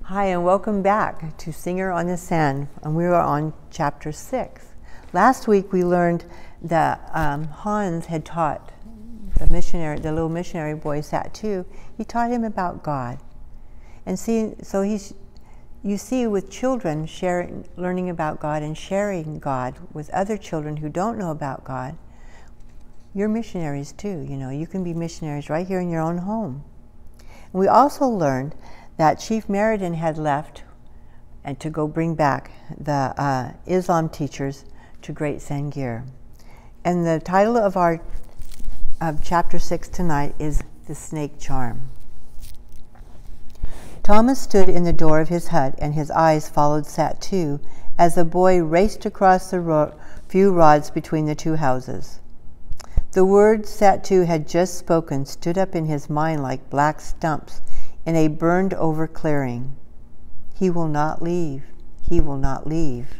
Hi, and welcome back to Singer on the Sand, and we are on chapter 6. Last week we learned that Hans had taught the little missionary boy Satu. He taught him about God, and you see, with children learning about God and sharing God with other children who don't know about God, you're missionaries too. You can be missionaries right here in your own home. And we also learned that Chief Meriden had left and to go bring back the Islam teachers to Great Sangir. And the title of chapter 6 tonight is The Snake Charm. Thomas stood in the door of his hut, and his eyes followed Satu as the boy raced across the few rods between the two houses. The words Satu had just spoken stood up in his mind like black stumps in a burned-over clearing. He will not leave. He will not leave.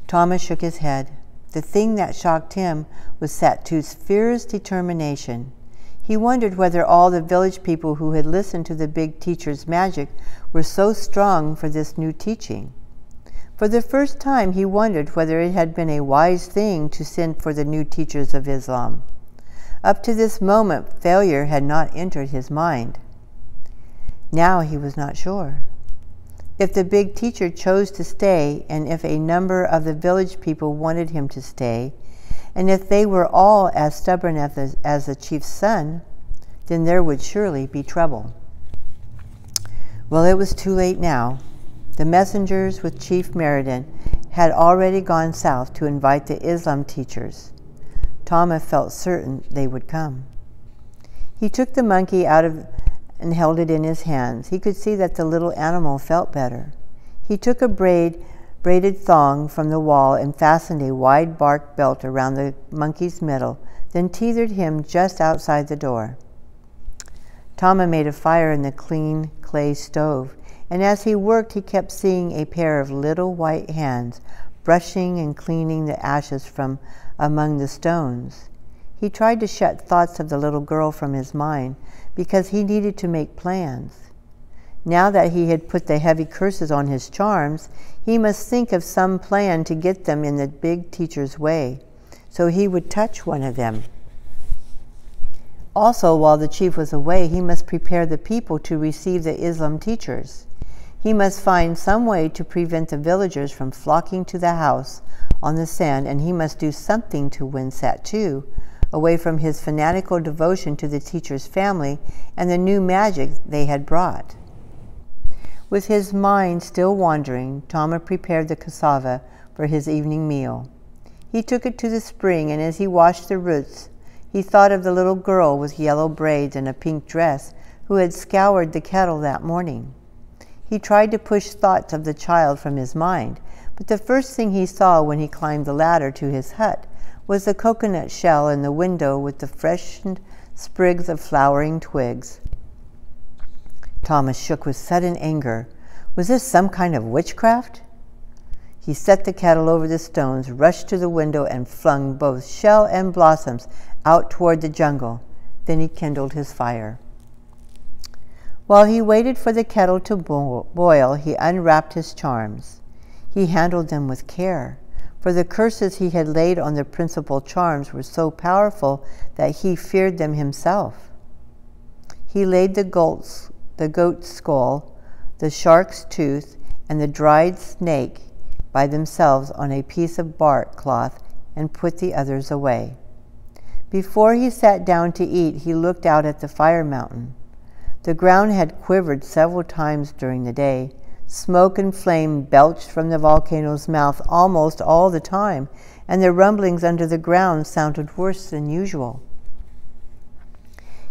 Thomas shook his head. The thing that shocked him was Satu's fierce determination. He wondered whether all the village people who had listened to the big teacher's magic were so strong for this new teaching. For the first time, he wondered whether it had been a wise thing to send for the new teachers of Islam. Up to this moment, failure had not entered his mind. Now he was not sure. If the big teacher chose to stay, and if a number of the village people wanted him to stay, and if they were all as stubborn as the chief's son, then there would surely be trouble. Well, it was too late now. The messengers with Chief Meriden had already gone south to invite the Islam teachers. Thomas felt certain they would come. He took the monkey out and held it in his hands. He could see that the little animal felt better. He took a braided thong from the wall and fastened a wide bark belt around the monkey's middle, then tethered him just outside the door. Thomas made a fire in the clean clay stove, and as he worked, he kept seeing a pair of little white hands brushing and cleaning the ashes from among the stones. He tried to shut thoughts of the little girl from his mind because he needed to make plans. Now that he had put the heavy curses on his charms, he must think of some plan to get them in the big teacher's way, so he would touch one of them. Also, while the chief was away, he must prepare the people to receive the Islam teachers. He must find some way to prevent the villagers from flocking to the house on the sand, and he must do something to win Satu away from his fanatical devotion to the teacher's family and the new magic they had brought. With his mind still wandering, Thomas prepared the cassava for his evening meal. He took it to the spring, and as he washed the roots, he thought of the little girl with yellow braids and a pink dress who had scoured the kettle that morning. He tried to push thoughts of the child from his mind, but the first thing he saw when he climbed the ladder to his hut was the coconut shell in the window with the freshened sprigs of flowering twigs. Thomas shook with sudden anger. Was this some kind of witchcraft? He set the kettle over the stones, rushed to the window, and flung both shell and blossoms out toward the jungle. Then he kindled his fire. While he waited for the kettle to boil, he unwrapped his charms. He handled them with care, for the curses he had laid on the principal charms were so powerful that he feared them himself. He laid the goat's skull, the shark's tooth, and the dried snake by themselves on a piece of bark cloth and put the others away. Before he sat down to eat, he looked out at the fire mountain. The ground had quivered several times during the day. Smoke and flame belched from the volcano's mouth almost all the time, and the rumblings under the ground sounded worse than usual.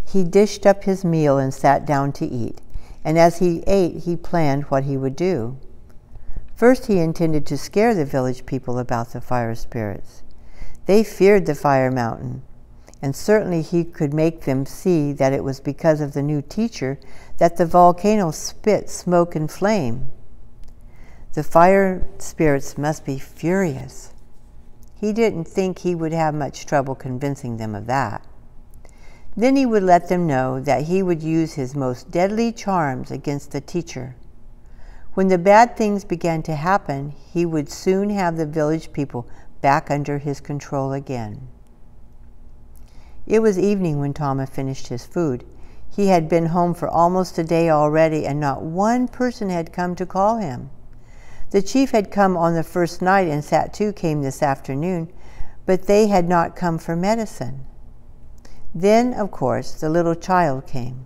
He dished up his meal and sat down to eat, and as he ate, he planned what he would do. First, he intended to scare the village people about the fire spirits. They feared the fire mountain, and certainly he could make them see that it was because of the new teacher that the volcano spit smoke and flame. The fire spirits must be furious. He didn't think he would have much trouble convincing them of that. Then he would let them know that he would use his most deadly charms against the teacher. When the bad things began to happen, he would soon have the village people back under his control again. It was evening when Tama finished his food. He had been home for almost a day already, and not one person had come to call him. The chief had come on the first night, and Satu came this afternoon, but they had not come for medicine. Then, of course, the little child came.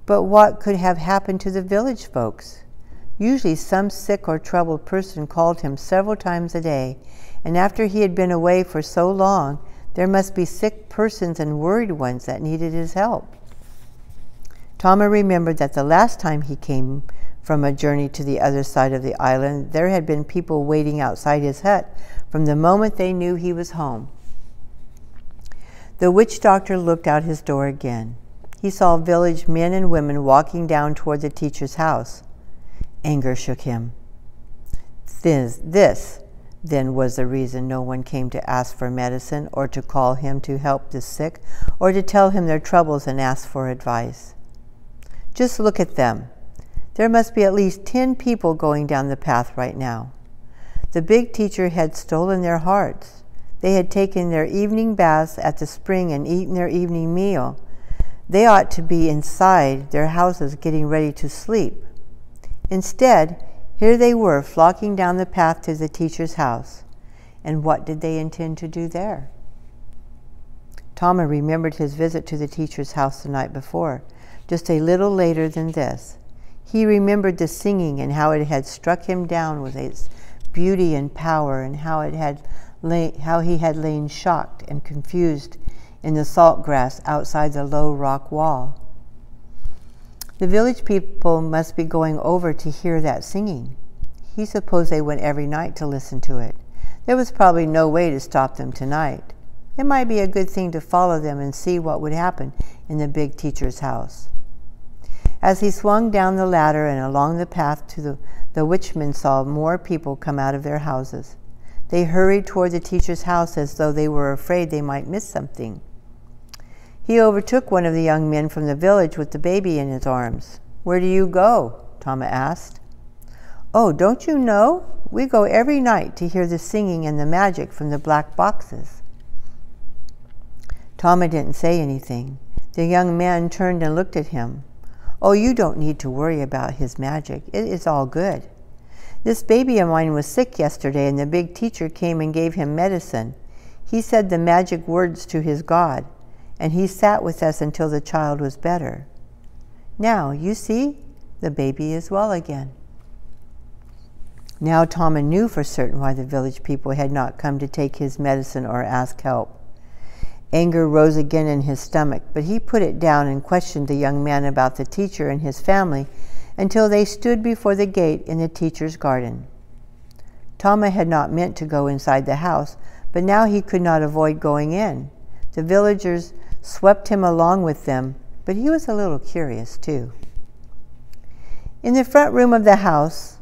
But what could have happened to the village folks? Usually some sick or troubled person called him several times a day, and after he had been away for so long, there must be sick persons and worried ones that needed his help. Tama remembered that the last time he came from a journey to the other side of the island, there had been people waiting outside his hut from the moment they knew he was home. The witch doctor looked out his door again. He saw village men and women walking down toward the teacher's house. Anger shook him. This, then, was the reason no one came to ask for medicine, or to call him to help the sick, or to tell him their troubles and ask for advice. Just look at them. There must be at least 10 people going down the path right now. The big teacher had stolen their hearts. They had taken their evening baths at the spring and eaten their evening meal. They ought to be inside their houses getting ready to sleep. Instead, here they were flocking down the path to the teacher's house. And what did they intend to do there? Tama remembered his visit to the teacher's house the night before, just a little later than this. He remembered the singing and how it had struck him down with its beauty and power, and how he had lain shocked and confused in the salt grass outside the low rock wall. The village people must be going over to hear that singing. He supposed they went every night to listen to it. There was probably no way to stop them tonight. It might be a good thing to follow them and see what would happen in the big teacher's house. As he swung down the ladder and along the path to the witchmen saw more people come out of their houses. They hurried toward the teacher's house as though they were afraid they might miss something. He overtook one of the young men from the village with the baby in his arms. "Where do you go?" Tama asked. "Oh, don't you know? We go every night to hear the singing and the magic from the black boxes." Tama didn't say anything. The young man turned and looked at him. "Oh, you don't need to worry about his magic. It is all good. This baby of mine was sick yesterday, and the big teacher came and gave him medicine. He said the magic words to his God, and he sat with us until the child was better. Now, you see, the baby is well again." Now Tama knew for certain why the village people had not come to take his medicine or ask help. Anger rose again in his stomach, but he put it down and questioned the young man about the teacher and his family until they stood before the gate in the teacher's garden. Tama had not meant to go inside the house, but now he could not avoid going in. The villagers swept him along with them, but he was a little curious too. In the front room of the house,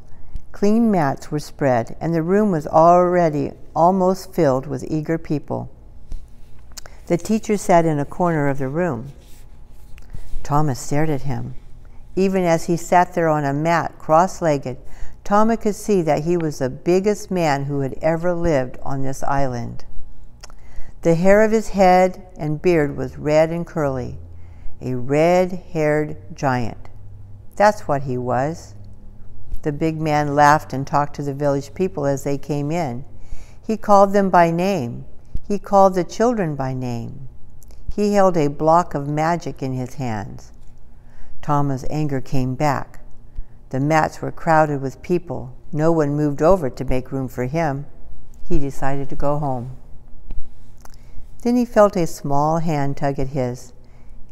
clean mats were spread, and the room was already almost filled with eager people. The teacher sat in a corner of the room. Tama stared at him. Even as he sat there on a mat, cross-legged, Tama could see that he was the biggest man who had ever lived on this island. The hair of his head and beard was red and curly, a red-haired giant. That's what he was. The big man laughed and talked to the village people as they came in. He called them by name. He called the children by name. He held a block of magic in his hands. Tama's anger came back. The mats were crowded with people. No one moved over to make room for him. He decided to go home. Then he felt a small hand tug at his.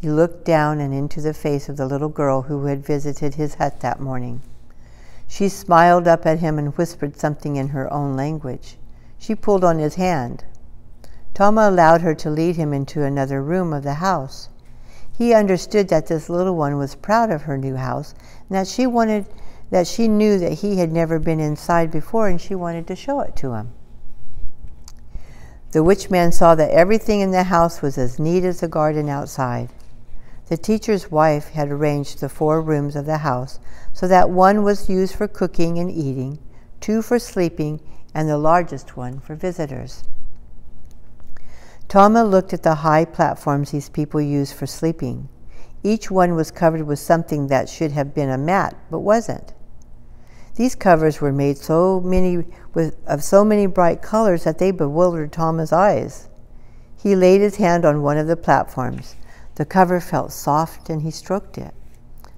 He looked down and into the face of the little girl who had visited his hut that morning. She smiled up at him and whispered something in her own language. She pulled on his hand. Tama allowed her to lead him into another room of the house. He understood that this little one was proud of her new house, and that she knew that he had never been inside before, and she wanted to show it to him. The witch man saw that everything in the house was as neat as the garden outside. The teacher's wife had arranged the 4 rooms of the house so that one was used for cooking and eating, 2 for sleeping, and the largest one for visitors. Tama looked at the high platforms these people used for sleeping. Each one was covered with something that should have been a mat, but wasn't. These covers were made of so many bright colors that they bewildered Tama's eyes. He laid his hand on one of the platforms. The cover felt soft and he stroked it.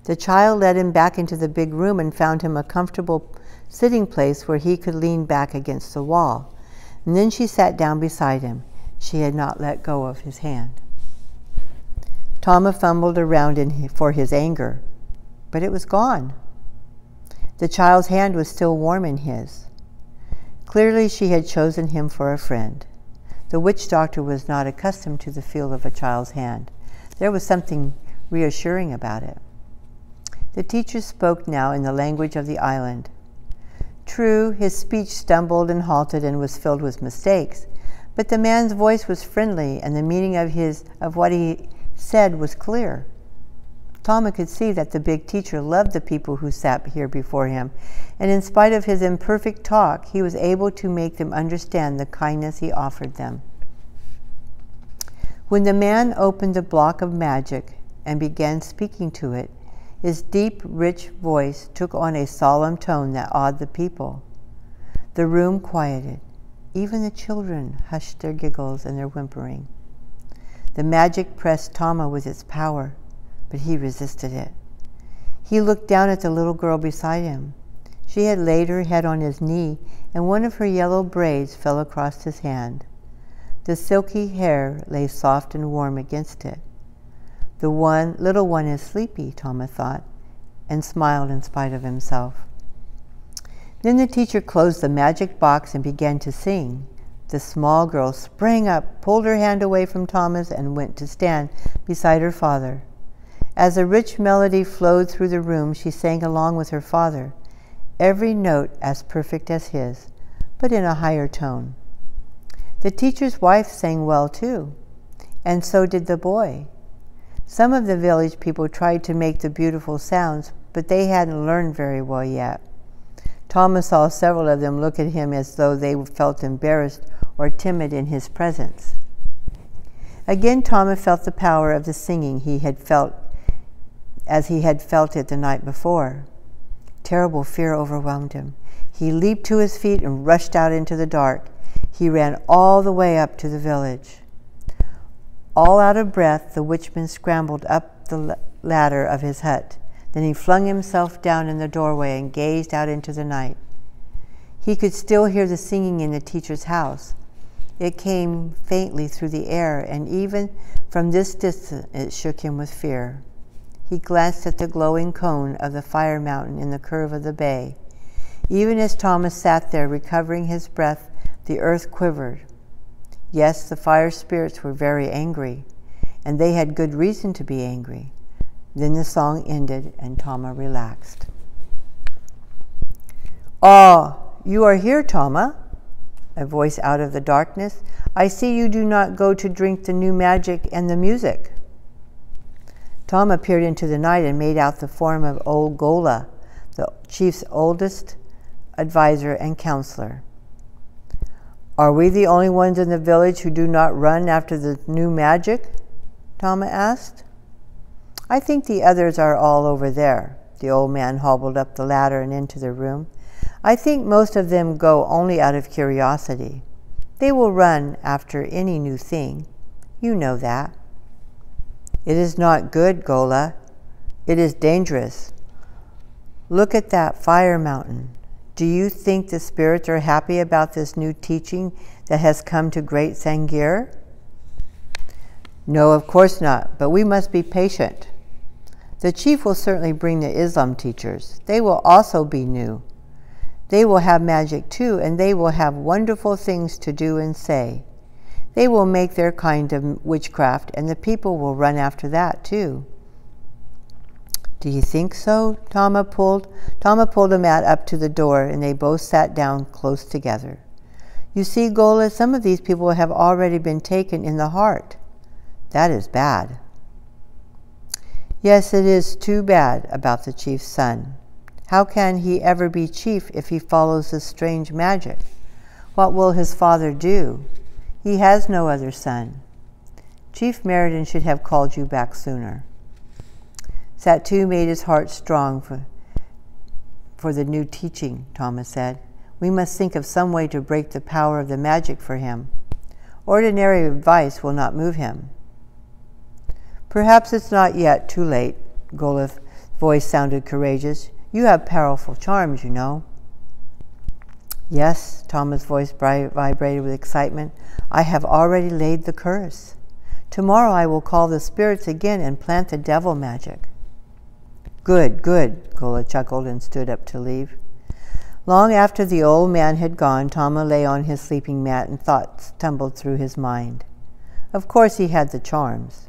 The child led him back into the big room and found him a comfortable sitting place where he could lean back against the wall. And then she sat down beside him. She had not let go of his hand. Tama fumbled around for his anger, but it was gone. The child's hand was still warm in his. Clearly she had chosen him for a friend. The witch doctor was not accustomed to the feel of a child's hand. There was something reassuring about it. The teacher spoke now in the language of the island. True, his speech stumbled and halted and was filled with mistakes, but the man's voice was friendly and the meaning of what he said was clear. Tama could see that the big teacher loved the people who sat here before him, and in spite of his imperfect talk, he was able to make them understand the kindness he offered them. When the man opened the block of magic and began speaking to it, his deep, rich voice took on a solemn tone that awed the people. The room quieted. Even the children hushed their giggles and their whimpering. The magic pressed Tama with its power, but he resisted it. He looked down at the little girl beside him. She had laid her head on his knee, and one of her yellow braids fell across his hand. The silky hair lay soft and warm against it. The little one is sleepy, Tama thought, and smiled in spite of himself. Then the teacher closed the magic box and began to sing. The small girl sprang up, pulled her hand away from Tama's, and went to stand beside her father. As a rich melody flowed through the room, she sang along with her father, every note as perfect as his, but in a higher tone. The teacher's wife sang well too, and so did the boy. Some of the village people tried to make the beautiful sounds, but they hadn't learned very well yet. Tama saw several of them look at him as though they felt embarrassed or timid in his presence. Again, Tama felt the power of the singing he had felt as he had felt it the night before. Terrible fear overwhelmed him. He leaped to his feet and rushed out into the dark. He ran all the way up to the village. All out of breath, the witchman scrambled up the ladder of his hut. Then he flung himself down in the doorway and gazed out into the night. He could still hear the singing in the teacher's house. It came faintly through the air, and even from this distance it shook him with fear. He glanced at the glowing cone of the fire mountain in the curve of the bay. Even as Thomas sat there recovering his breath, the earth quivered. Yes, the fire spirits were very angry, and they had good reason to be angry. Then the song ended, and Tama relaxed. "Ah, you are here, Tama," a voice out of the darkness. "I see you do not go to drink the new magic and the music." Tama peered into the night and made out the form of old Gola, the chief's oldest advisor and counselor. "Are we the only ones in the village who do not run after the new magic?" Tama asked. "I think the others are all over there." The old man hobbled up the ladder and into the room. "I think most of them go only out of curiosity. They will run after any new thing. You know that." "It is not good, Gola. It is dangerous. Look at that fire mountain. Do you think the spirits are happy about this new teaching that has come to Great Sangir?" "No, of course not, but we must be patient. The chief will certainly bring the Islam teachers. They will also be new. They will have magic too, and they will have wonderful things to do and say. They will make their kind of witchcraft, and the people will run after that too." "Do you think so?" Tama pulled a mat up to the door, and they both sat down close together. You see, Gola, some of these people have already been taken in the heart. That is bad. Yes, it is too bad about the chief's son. How can he ever be chief if he follows this strange magic? What will his father do? He has no other son. Chief Meriden should have called you back sooner. Satu made his heart strong for the new teaching, Tama said. We must think of some way to break the power of the magic for him. Ordinary advice will not move him. Perhaps it's not yet too late, Gola's voice sounded courageous. You have powerful charms, you know. Yes, Tama's voice vibrated with excitement. I have already laid the curse. Tomorrow I will call the spirits again and plant the devil magic. Good, good, Gola chuckled and stood up to leave. Long after the old man had gone, Tama lay on his sleeping mat and thoughts tumbled through his mind. Of course he had the charms.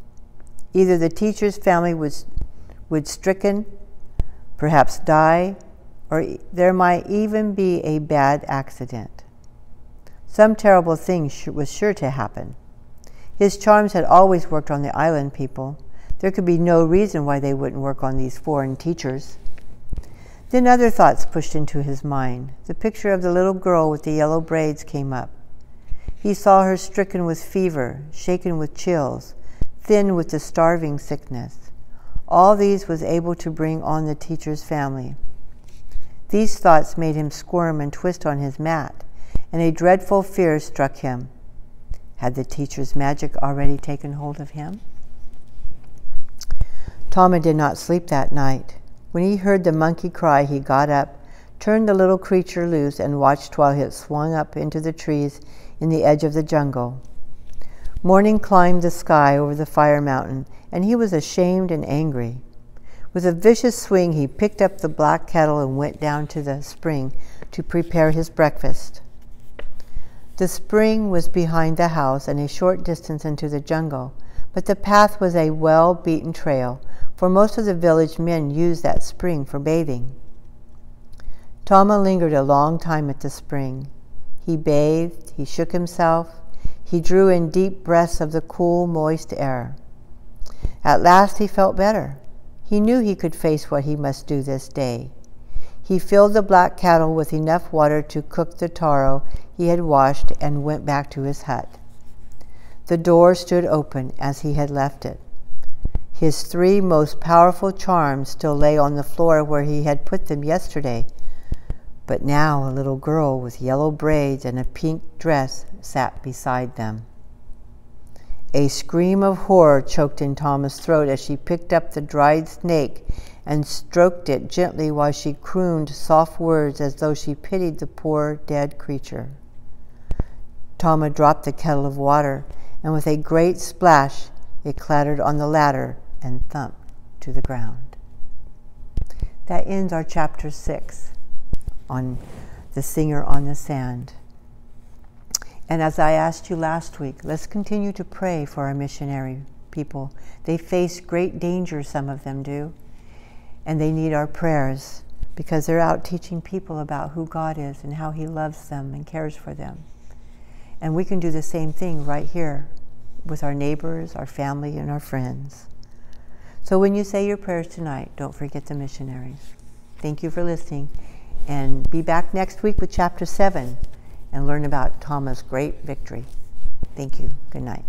Either the teacher's family would stricken, perhaps die, or there might even be a bad accident. Some terrible thing was sure to happen. His charms had always worked on the island people. There could be no reason why they wouldn't work on these foreign teachers. Then other thoughts pushed into his mind. The picture of the little girl with the yellow braids came up. He saw her stricken with fever, shaken with chills, thin with the starving sickness. All these was able to bring on the teacher's family. These thoughts made him squirm and twist on his mat, and a dreadful fear struck him. Had the teacher's magic already taken hold of him? Tama did not sleep that night. When he heard the monkey cry, he got up, turned the little creature loose, and watched while it swung up into the trees in the edge of the jungle. Morning climbed the sky over the fire mountain, and he was ashamed and angry. With a vicious swing, he picked up the black kettle and went down to the spring to prepare his breakfast. The spring was behind the house and a short distance into the jungle, but the path was a well-beaten trail, for most of the village men used that spring for bathing. Tama lingered a long time at the spring. He bathed, he shook himself, he drew in deep breaths of the cool, moist air. At last he felt better. He knew he could face what he must do this day. He filled the black kettle with enough water to cook the taro he had washed and went back to his hut. The door stood open as he had left it. His 3 most powerful charms still lay on the floor where he had put them yesterday, but now a little girl with yellow braids and a pink dress sat beside them. A scream of horror choked in Tama's throat as she picked up the dried snake and stroked it gently while she crooned soft words as though she pitied the poor dead creature. Tama dropped the kettle of water, and with a great splash it clattered on the ladder and thumped to the ground. That ends our chapter 6 on the singer on the sand. And as I asked you last week, let's continue to pray for our missionary people. They face great danger, some of them do, and they need our prayers because they're out teaching people about who God is and how He loves them and cares for them. And we can do the same thing right here with our neighbors, our family, and our friends. So when you say your prayers tonight, don't forget the missionaries. Thank you for listening, and be back next week with chapter 7 and learn about Tama's great victory. Thank you. Good night.